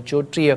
34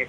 1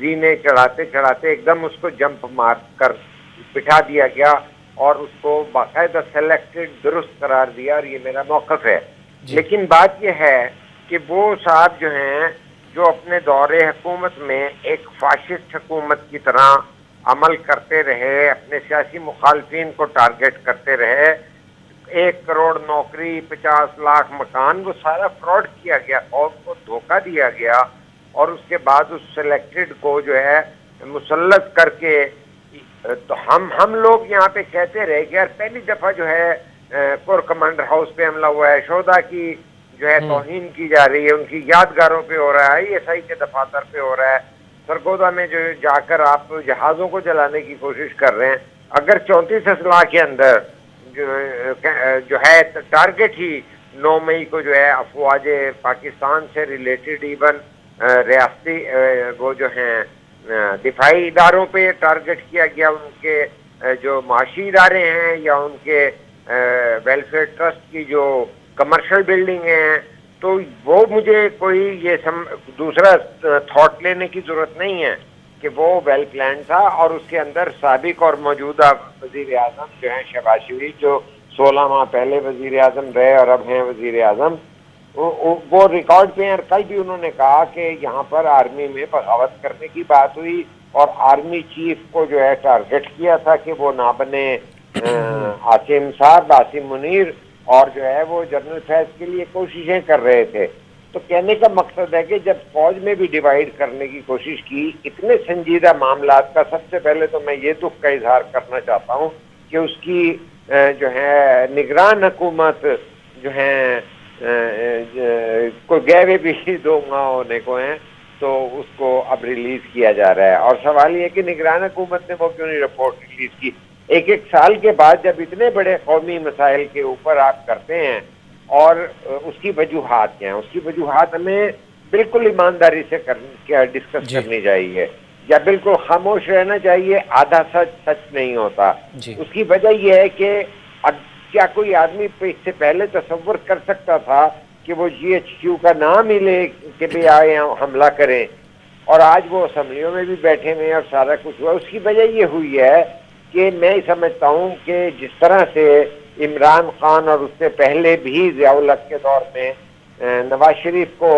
زینے چڑھاتے چڑھاتے ایک دم اس کو جمپ مار کر بٹھا دیا گیا اور اس کو باقاعدہ سلیکٹڈ درست قرار دیا، اور یہ میرا موقف ہے۔ لیکن بات یہ ہے کہ وہ صاحب جو ہیں جو اپنے دور حکومت میں ایک فاشسٹ حکومت کی طرح عمل کرتے رہے، اپنے سیاسی مخالفین کو ٹارگٹ کرتے رہے، 1 کروڑ نوکری، 50 لاکھ مکان، وہ سارا فراڈ کیا گیا، قوم کو دھوکہ دیا گیا، اور اس کے بعد اس سلیکٹڈ کو جو ہے مسلط کر کے تو ہم لوگ یہاں پہ کہتے رہے کہ یار پہلی دفعہ جو ہے کور کمانڈر ہاؤس پہ حملہ ہوا ہے، شہداء کی جو ہے توہین کی جا رہی ہے، ان کی یادگاروں پہ ہو رہا ہے، ISI کے دفاتر پہ ہو رہا ہے، سرگودا میں جو جا کر آپ جہازوں کو جلانے کی کوشش کر رہے ہیں۔ اگر 34 اضلاع کے اندر جو ہے ٹارگٹ ہی 9 مئی کو جو ہے افواج پاکستان سے ریلیٹڈ ایون ریاستی وہ جو ہیں دفاعی اداروں پہ ٹارگٹ کیا گیا، ان کے جو معاشی ادارے ہیں یا ان کے ویلفیئر ٹرسٹ کی جو کمرشل بلڈنگ ہیں، تو وہ مجھے کوئی یہ دوسرا تھاٹ لینے کی ضرورت نہیں ہے کہ وہ ویل پلان تھا، اور اس کے اندر سابق اور موجودہ وزیر اعظم جو ہیں شہباز شریف، جو 16 ماہ پہلے وزیر اعظم رہے اور اب ہیں وزیر اعظم، وہ ریکارڈ پہ ہیں۔ اور کل بھی انہوں نے کہا کہ یہاں پر آرمی میں بغاوت کرنے کی بات ہوئی، اور آرمی چیف کو جو ہے ٹارگٹ کیا تھا کہ وہ نہ بنے عاصم صاحب، عاصم منیر، اور جو ہے وہ جنرل فیض کے لیے کوششیں کر رہے تھے۔ تو کہنے کا مقصد ہے کہ جب فوج میں بھی ڈیوائیڈ کرنے کی کوشش کی اتنے سنجیدہ معاملات کا، سب سے پہلے تو میں یہ دکھ کا اظہار کرنا چاہتا ہوں کہ اس کی جو ہے نگران حکومت جو ہیں کوئی گئے بھی 2 ماہ ہونے کو ہیں، تو اس کو اب ریلیز کیا جا رہا ہے۔ اور سوال یہ کہ نگران حکومت نے وہ کیوں نہیں رپورٹ ریلیز کی؟ ایک سال کے بعد جب اتنے بڑے قومی مسائل کے اوپر آپ کرتے ہیں، اور اس کی وجوہات کیا ہیں؟ اس کی وجوہات ہمیں بالکل ایمانداری سے ڈسکس کرنی چاہیے، یا بالکل خاموش رہنا چاہیے۔ آدھا سچ نہیں ہوتا۔ اس کی وجہ یہ ہے کہ کیا کوئی آدمی اس سے پہلے تصور کر سکتا تھا کہ وہ GHQ کا نام ہی لے کہ بھی آئے حملہ کریں، اور آج وہ اسمبلیوں میں بھی بیٹھے ہوئے اور سارا کچھ ہوا؟ اس کی وجہ یہ ہوئی ہے کہ میں سمجھتا ہوں کہ جس طرح سے عمران خان اور اس سے پہلے بھی ضیاء الحق کے دور میں نواز شریف کو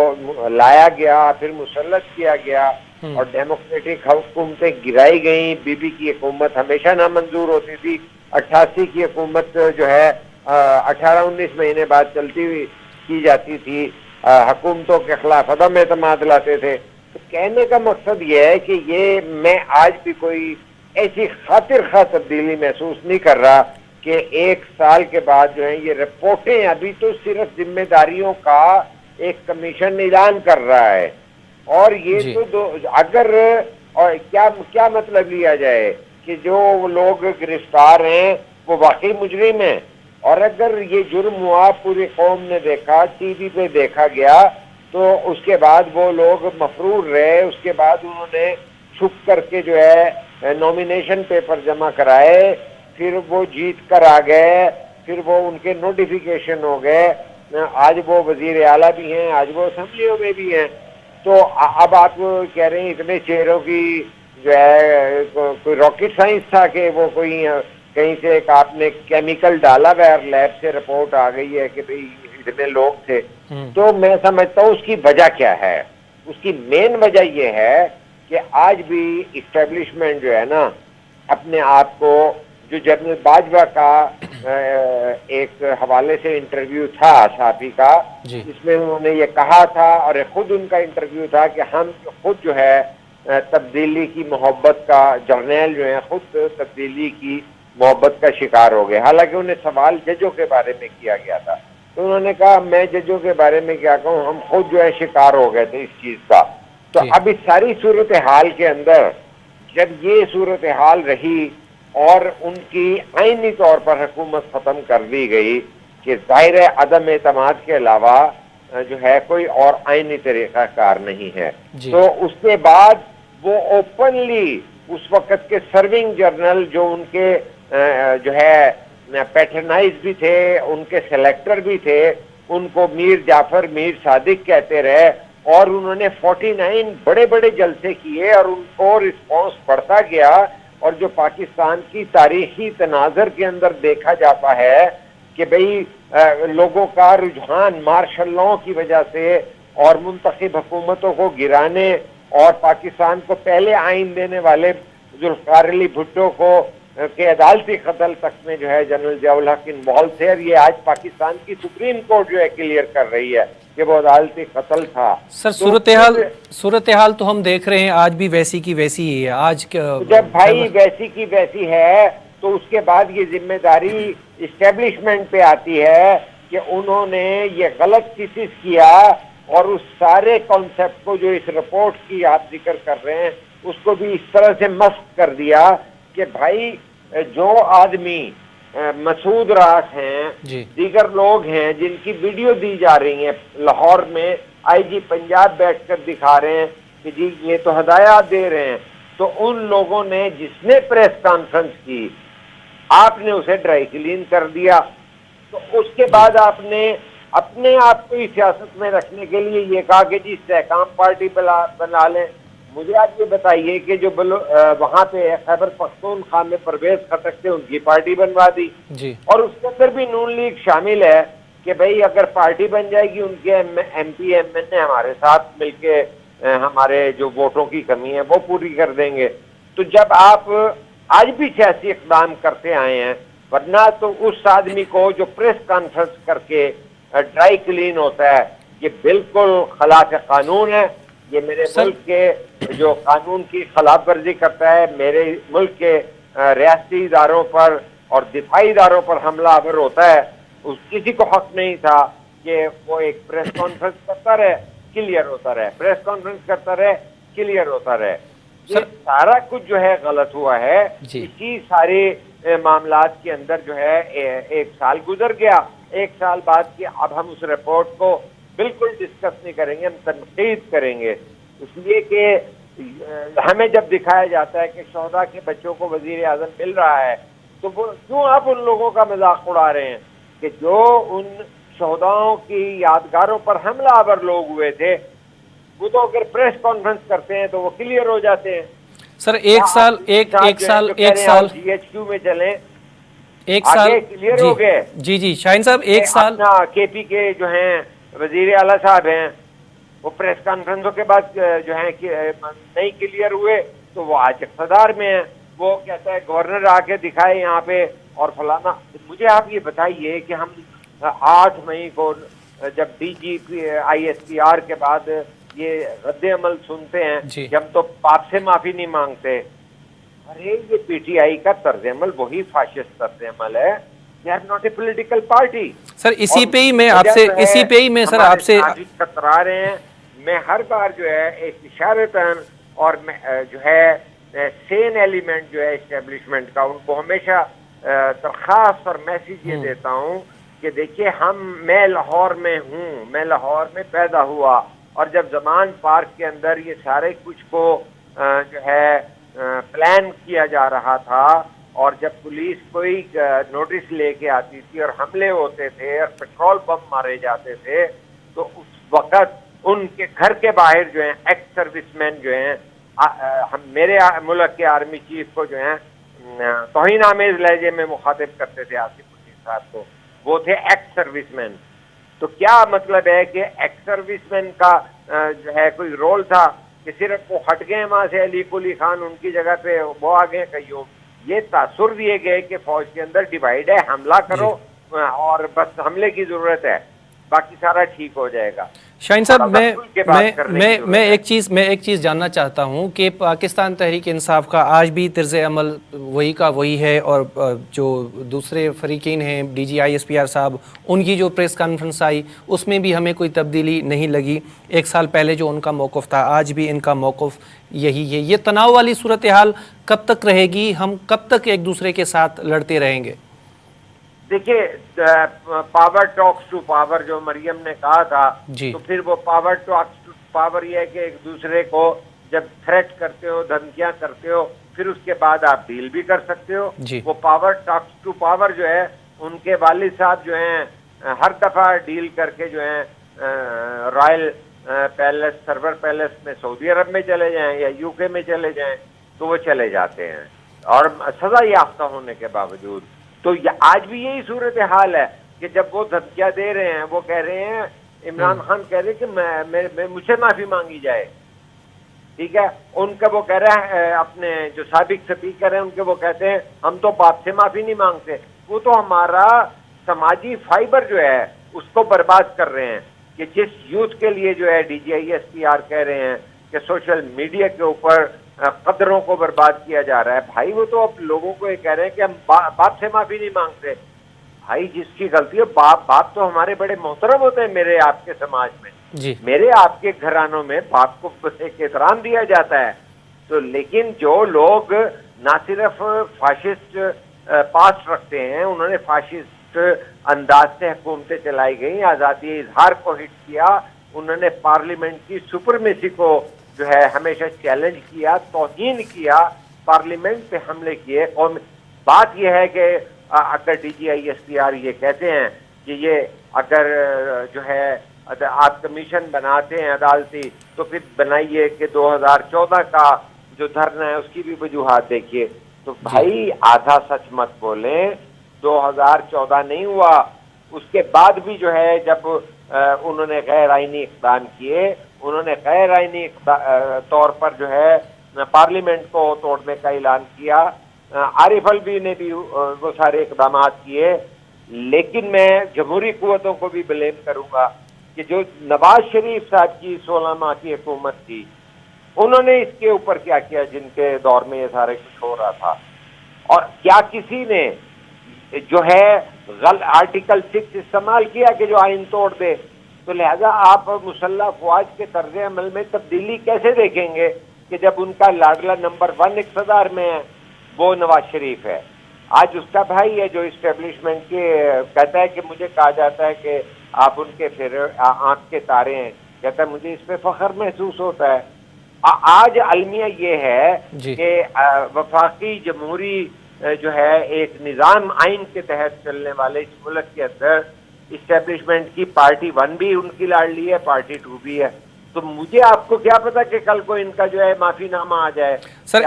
لایا گیا، پھر مسلط کیا گیا، اور ڈیموکریٹک حکومتیں گرائی گئیں، بی بی کی حکومت ہمیشہ نامنظور ہوتی تھی، 88 کی حکومت جو ہے 18-19 مہینے بعد چلتی ہوئی کی جاتی تھی، حکومتوں کے خلاف عدم اعتماد لاتے تھے۔ تو کہنے کا مقصد یہ ہے کہ یہ میں آج بھی کوئی ایسی خاطر خواہ تبدیلی محسوس نہیں کر رہا کہ 1 سال کے بعد جو ہیں یہ رپورٹیں، ابھی تو صرف ذمہ داریوں کا ایک کمیشن اعلان کر رہا ہے، اور یہ تو اگر اور کیا مطلب لیا جائے کہ جو لوگ گرفتار ہیں وہ واقعی مجرم ہیں، اور اگر یہ جرم ہوا، پوری قوم نے دیکھا، ٹی وی پہ دیکھا گیا، تو اس کے بعد وہ لوگ مفرور رہے، اس کے بعد انہوں نے چھپ کر کے جو ہے نومینیشن پیپر جمع کرائے، پھر وہ جیت کر آ گئے، پھر وہ ان کے نوٹیفیکیشن ہو گئے، آج وہ وزیر اعلیٰ بھی ہیں، آج وہ اسمبلیوں میں بھی ہیں۔ تو اب آپ کہہ رہے ہیں اتنے چہروں کی جو ہے کوئی راکٹ سائنس تھا کہ وہ کوئی کہیں سے ایک آپ نے کیمیکل ڈالا ہوا ہے، لیب سے رپورٹ آ گئی ہے کہ بھئی اتنے لوگ تھے۔ تو میں سمجھتا ہوں اس کی وجہ کیا ہے؟ اس کی مین وجہ یہ ہے کہ آج بھی اسٹیبلشمنٹ جو ہے نا اپنے آپ کو، جو جنرل باجوہ کا ایک حوالے سے انٹرویو تھا صحافی کا، جس میں انہوں نے یہ کہا تھا، اور خود ان کا انٹرویو تھا کہ ہم خود جو ہے تبدیلی کی محبت کا، جرنیل جو ہیں خود تبدیلی کی محبت کا شکار ہو گئے۔ حالانکہ انہیں سوال ججوں کے بارے میں کیا گیا تھا، تو انہوں نے کہا میں ججوں کے بارے میں کیا کہوں، ہم خود جو ہے شکار ہو گئے تھے اس چیز کا۔ تو اب اس ساری صورتحال کے اندر جب یہ صورتحال رہی اور ان کی آئینی طور پر حکومت ختم کر دی گئی کہ ظاہر عدم اعتماد کے علاوہ جو ہے کوئی اور آئینی طریقہ کار نہیں ہے، تو اس کے بعد وہ اوپنلی اس وقت کے سرونگ جرنل جو ان کے جو ہے پیٹرنائز بھی تھے، ان کے سلیکٹر بھی تھے، ان کو میر جعفر، میر صادق کہتے رہے، اور انہوں نے 49 بڑے بڑے جلسے کیے اور ان کو رسپانس بڑھتا گیا، اور جو پاکستان کی تاریخی تناظر کے اندر دیکھا جاتا ہے کہ بھئی لوگوں کا رجحان مارشل لاء کی وجہ سے اور منتخب حکومتوں کو گرانے اور پاکستان کو پہلے آئین دینے والے ذوالفقار علی بھٹو کو کہ عدالتی قتل تک میں جو ہے جنرل ضیاء الحق انوالو تھے، اور یہ آج پاکستان کی سپریم کورٹ جو ہے کلیئر کر رہی ہے کہ وہ عدالتی قتل تھا۔ سر صورتحال تو ہم دیکھ رہے ہیں آج بھی ویسی کی ویسی ہی ہے۔ آج جب بھائی ویسی کی ویسی ہے تو اس کے بعد یہ ذمہ داری اسٹیبلشمنٹ پہ آتی ہے کہ انہوں نے یہ غلط تھیسس کیا اور اس سارے کانسیپٹ کو جو اس رپورٹ کی آپ ذکر کر رہے ہیں اس کو بھی اس طرح سے مسخ کر دیا کہ بھائی جو آدمی مسعود راس ہیں، دیگر لوگ ہیں جن کی ویڈیو دی جا رہی ہیں لاہور میں، آئی جی پنجاب بیٹھ کر دکھا رہے ہیں کہ جی یہ تو ہدایات دے رہے ہیں، تو ان لوگوں نے جس نے پریس کانفرنس کی آپ نے اسے ڈرائی کلین کر دیا، تو اس کے بعد آپ نے اپنے آپ کو سیاست میں رکھنے کے لیے یہ کہا کہ جی استحکام پارٹی بنا لیں۔ مجھے آپ یہ بتائیے کہ جو وہاں پہ خیبر پختونخوا میں پرویز خٹک تھے ان کی پارٹی بنوا دی، اور اس کے اندر بھی نون لیگ شامل ہے کہ بھئی اگر پارٹی بن جائے گی ان کے ایم پی ایم این اے ہمارے ساتھ مل کے ہمارے جو ووٹوں کی کمی ہے وہ پوری کر دیں گے۔ تو جب آپ آج بھی سیاسی اقدام کرتے آئے ہیں، ورنہ تو اس آدمی کو جو پریس کانفرنس کر کے ڈرائی کلین ہوتا ہے یہ بالکل خلاف قانون ہے، یہ میرے ملک کے جو قانون کی خلاف ورزی کرتا ہے، میرے ملک کے ریاستی اداروں پر اور دفاعی اداروں پر حملہ آور ہوتا ہے۔ کسی کو حق نہیں تھا کہ وہ ایک پریس کانفرنس کرتا رہے کلیئر ہوتا رہے، پریس کانفرنس کرتا رہے کلیئر ہوتا رہے۔ یہ سارا کچھ جو ہے غلط ہوا ہے۔ اسی سارے معاملات کے اندر جو ہے ایک سال گزر گیا، ایک سال بعد کی اب ہم اس رپورٹ کو بالکل ڈسکس نہیں کریں گے، ہم تنقید کریں گے، اس لیے کہ ہمیں جب دکھایا جاتا ہے کہ شہداء کے بچوں کو وزیر اعظم مل رہا ہے تو وہ کیوں آپ ان لوگوں کا مذاق اڑا رہے ہیں کہ جو ان شہداؤں کی یادگاروں پر حملہ آور لوگ ہوئے تھے، وہ تو اگر پریس کانفرنس کرتے ہیں تو وہ کلیئر ہو جاتے ہیں۔ سر ایک سال جی ایچ کیو میں چلیں، ایک سال کلیئر ہو گئے۔ جی شاہین صاحب ایک سال کے پی کے جو ہیں وزیر اعلیٰ صاحب ہیں وہ پریس کانفرنسوں کے بعد جو ہیں نہیں کلیئر ہوئے تو وہ آج اقتدار میں ہیں، وہ کہتا ہے گورنر آ کے دکھائے یہاں پہ اور فلانا۔ مجھے آپ یہ بتائیے کہ ہم 8 مئی کو جب D G I S P R کے بعد یہ رد عمل سنتے ہیں کہ ہم تو پاپ سے معافی نہیں مانگتے، ارے یہ پی ٹی آئی کا طرز عمل وہی فاشسٹ طرز عمل ہے۔ They are not a political party۔ سر اسی پہ ہی میں سر آپ سے کترا رہے ہیں۔ میں ہر بار جو ہے ایک اشارتاً اور جو ہے سین ایلیمنٹ جو ہے اسٹیبلشمنٹ کا ان کو ہمیشہ درخواست اور میسیج یہ دیتا ہوں کہ دیکھیے میں لاہور میں ہوں، میں لاہور میں پیدا ہوا، اور جب زمان پارک کے اندر یہ سارے کچھ کو جو ہے پلان کیا جا رہا تھا، اور جب پولیس کوئی نوٹس لے کے آتی تھی اور حملے ہوتے تھے اور پیٹرول بم مارے جاتے تھے، تو اس وقت ان کے گھر کے باہر جو ہیں ایکس سروس مین جو ہیں میرے ملک کے آرمی چیف کو جو ہیں توہین آمیز لہجے میں مخاطب کرتے تھے آصف الدین صاحب کو، وہ تھے ایکس سروس مین۔ تو کیا مطلب ہے کہ ایکس سروس مین کا جو ہے کوئی رول تھا کہ صرف وہ ہٹ گئے وہاں سے علی قلی خان ان کی جگہ پہ وہ آ گئے قیوم؟ یہ تاثر دیے گئے کہ فوج کے اندر ڈیوائیڈ ہے، حملہ کرو اور بس حملے کی ضرورت ہے، باقی سارا ٹھیک ہو جائے گا۔ شاہین صاحب میں ایک چیز جاننا چاہتا ہوں کہ پاکستان تحریک انصاف کا آج بھی طرز عمل وہی کا وہی ہے، اور جو دوسرے فریقین ہیں D G I S P R صاحب ان کی جو پریس کانفرنس آئی اس میں بھی ہمیں کوئی تبدیلی نہیں لگی۔ ایک سال پہلے جو ان کا موقف تھا آج بھی ان کا موقف یہی ہے۔ یہ تناؤ والی صورتحال کب تک رہے گی؟ ہم کب تک ایک دوسرے کے ساتھ لڑتے رہیں گے؟ دیکھیے پاور ٹاکس ٹو پاور جو مریم نے کہا تھا، تو پھر وہ پاور ٹاکس ٹو پاور یہ ہے کہ ایک دوسرے کو جب تھریٹ کرتے ہو، دھمکیاں کرتے ہو، پھر اس کے بعد آپ ڈیل بھی کر سکتے ہو۔ وہ پاور ٹاکس ٹو پاور جو ہے ان کے والد صاحب جو ہیں ہر دفعہ ڈیل کر کے جو ہیں رائل پیلس سرور پیلس میں سعودی عرب میں چلے جائیں یا یو کے میں چلے جائیں تو وہ چلے جاتے ہیں اور سزا یافتہ ہونے کے باوجود. تو آج بھی یہی صورتحال ہے کہ جب وہ دھمکیاں دے رہے ہیں، وہ کہہ رہے ہیں، عمران خان کہہ رہے کہ مجھ سے معافی مانگی جائے، ٹھیک ہے. ان کا وہ کہہ رہے ہیں، اپنے جو سابق سپیکر ہیں ان کے وہ کہتے ہیں ہم تو باپ سے معافی نہیں مانگتے. وہ تو ہمارا سماجی فائبر جو ہے اس کو برباد کر رہے ہیں کہ جس یوتھ کے لیے جو ہے DGISPR کہہ رہے ہیں کہ سوشل میڈیا کے اوپر قدروں کو برباد کیا جا رہا ہے. بھائی وہ تو اب لوگوں کو یہ کہہ رہے ہیں کہ ہم باپ سے معافی نہیں مانگتے. بھائی جس کی غلطی ہے، باپ تو ہمارے بڑے محترم ہوتے ہیں میرے آپ کے سماج میں جی. میرے آپ کے گھرانوں میں باپ کو ایک احترام دیا جاتا ہے. تو لیکن جو لوگ نہ صرف فاشسٹ پاسٹ رکھتے ہیں، انہوں نے فاشسٹ انداز سے حکومتیں چلائی گئیں، آزادی اظہار کو ہٹ کیا، انہوں نے پارلیمنٹ کی سپرمیسی کو جو ہے ہمیشہ چیلنج کیا، توہین کیا، پارلیمنٹ پہ حملے کیے. بات یہ ہے کہ اگر DGISPR یہ کہتے ہیں کہ یہ اگر جو ہے آپ کمیشن بناتے ہیں عدالتی تو پھر بنائیے کہ 2014 کا جو دھرنا ہے اس کی بھی وجوہات دیکھیے. تو بھائی آدھا سچ مت بولیں. 2014 نہیں ہوا، اس کے بعد بھی جو ہے جب انہوں نے غیر آئینی اقدام کیے، انہوں نے غیر آئینی طور پر جو ہے پارلیمنٹ کو توڑنے کا اعلان کیا. عارف الوی نے بھی وہ سارے اقدامات کیے. لیکن میں جمہوری قوتوں کو بھی بلیم کروں گا کہ جو نواز شریف صاحب کی 16 ماہ کی حکومت تھی، انہوں نے اس کے اوپر کیا کیا جن کے دور میں یہ سارے کچھ ہو رہا تھا. اور کیا کسی نے جو ہے آرٹیکل 6 استعمال کیا کہ جو آئین توڑ دے؟ تو لہذا آپ مسلح افواج کے طرز عمل میں تبدیلی کیسے دیکھیں گے کہ جب ان کا لاڈلا نمبر 1 اقتدار میں ہے وہ نواز شریف ہے. آج اس کا بھائی ہے جو اسٹیبلشمنٹ کے کہتا ہے کہ مجھے کہا جاتا ہے کہ آپ ان کے آنکھ کے تارے ہیں، کہتا ہے مجھے اس پہ فخر محسوس ہوتا ہے. آج المیہ یہ ہے کہ وفاقی جمہوری جو ہے ایک نظام آئین کے تحت چلنے والے اس ملک کے اندر اسٹیبلشمنٹ کی پارٹی 1 بھی ان کی لاڈلی ہے، پارٹی 2 بھی ہے. تو مجھے آپ کو کیا پتا کہ کل کو ان کا جو ہے معافی نامہ آ جائے. سر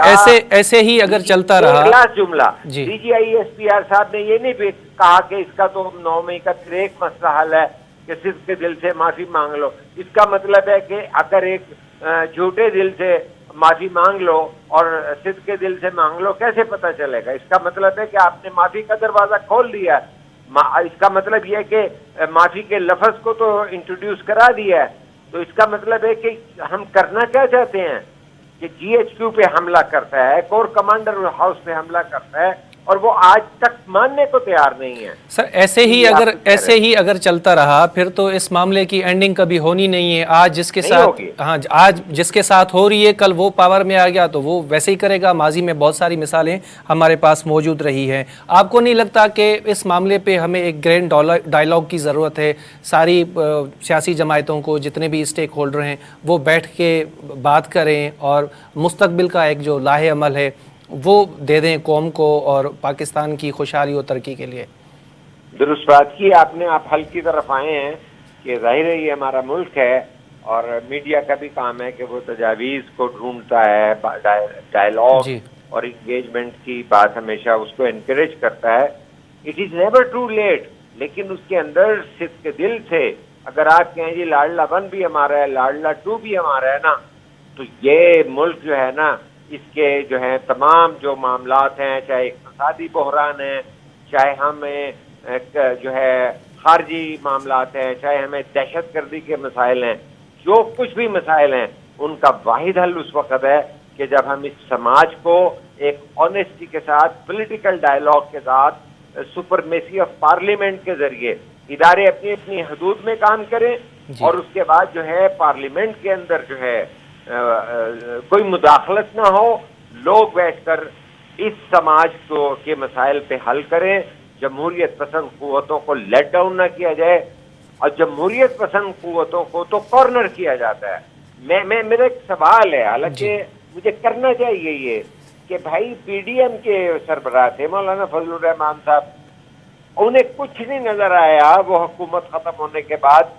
ایسے ہی اگر چلتا رہا، لاسٹ جملہ، DGISPR صاحب نے یہ نہیں کہا کہ اس کا تو 9 مئی کا پھر ایک مسئلہ حل ہے کہ صدق کے دل سے معافی مانگ لو. اس کا مطلب ہے کہ اگر ایک جھوٹے دل سے معافی مانگ لو اور صدق کے دل سے مانگ لو، کیسے پتہ چلے گا؟ اس کا مطلب ہے کہ آپ نے معافی کا دروازہ کھول دیا. اس کا مطلب یہ ہے کہ معافی کے لفظ کو تو انٹروڈیوس کرا دیا ہے. تو اس کا مطلب ہے کہ ہم کرنا کیا چاہتے ہیں کہ GHQ پہ حملہ کرتا ہے، کور کمانڈر ہاؤس پہ حملہ کرتا ہے، اور وہ آج تک ماننے کو تیار نہیں ہے. سر ایسے ہی اگر چلتا رہا پھر تو اس معاملے کی اینڈنگ کبھی ہونی نہیں ہے. آج جس کے ساتھ ہو رہی ہے، کل وہ پاور میں آ گیا تو وہ ویسے ہی کرے گا. ماضی میں بہت ساری مثالیں ہمارے پاس موجود رہی ہیں. آپ کو نہیں لگتا کہ اس معاملے پہ ہمیں ایک گرینڈ ڈائلاگ کی ضرورت ہے؟ ساری سیاسی جماعتوں کو، جتنے بھی اسٹیک ہولڈر ہیں، وہ بیٹھ کے بات کریں اور مستقبل کا ایک جو لاہ عمل ہے وہ دے دیں قوم کو اور پاکستان کی خوشحالی و ترقی کے لیے. درست بات کی آپ نے. آپ حل کی طرف آئے ہیں کہ ظاہر ہے یہ ہمارا ملک ہے اور میڈیا کا بھی کام ہے کہ وہ تجاویز کو ڈھونڈتا ہے، ڈائلاگ اور انگیجمنٹ کی بات ہمیشہ اس کو انکریج کرتا ہے. It is never too late. لیکن اس کے اندر صدق کے دل سے اگر آپ کہیں جی لاڈلا 1 بھی ہمارا ہے، لاڈلا 2 بھی ہمارا ہے نا، تو یہ ملک جو ہے نا، اس کے جو ہے تمام جو معاملات ہیں، چاہے اقتصادی بحران ہے، چاہے ہمیں جو ہے خارجی معاملات ہیں، چاہے ہمیں دہشت گردی کے مسائل ہیں، جو کچھ بھی مسائل ہیں، ان کا واحد حل اس وقت ہے کہ جب ہم اس سماج کو ایک آنیسٹی کے ساتھ، پولیٹیکل ڈائلاگ کے ساتھ، سپرمیسی آف پارلیمنٹ کے ذریعے ادارے اپنی اپنی حدود میں کام کریں اور اس کے بعد جو ہے پارلیمنٹ کے اندر جو ہے کوئی مداخلت نہ ہو، لوگ بیٹھ کر اس سماج کو کے مسائل پہ حل کریں. جمہوریت پسند قوتوں کو لیٹ ڈاؤن نہ کیا جائے، اور جمہوریت پسند قوتوں کو تو کارنر کیا جاتا ہے. میرا ایک سوال ہے، حالانکہ مجھے کرنا چاہیے یہ کہ بھائی PDM کے سربراہ تھے مولانا فضل الرحمان صاحب، انہیں کچھ نہیں نظر آیا وہ حکومت ختم ہونے کے بعد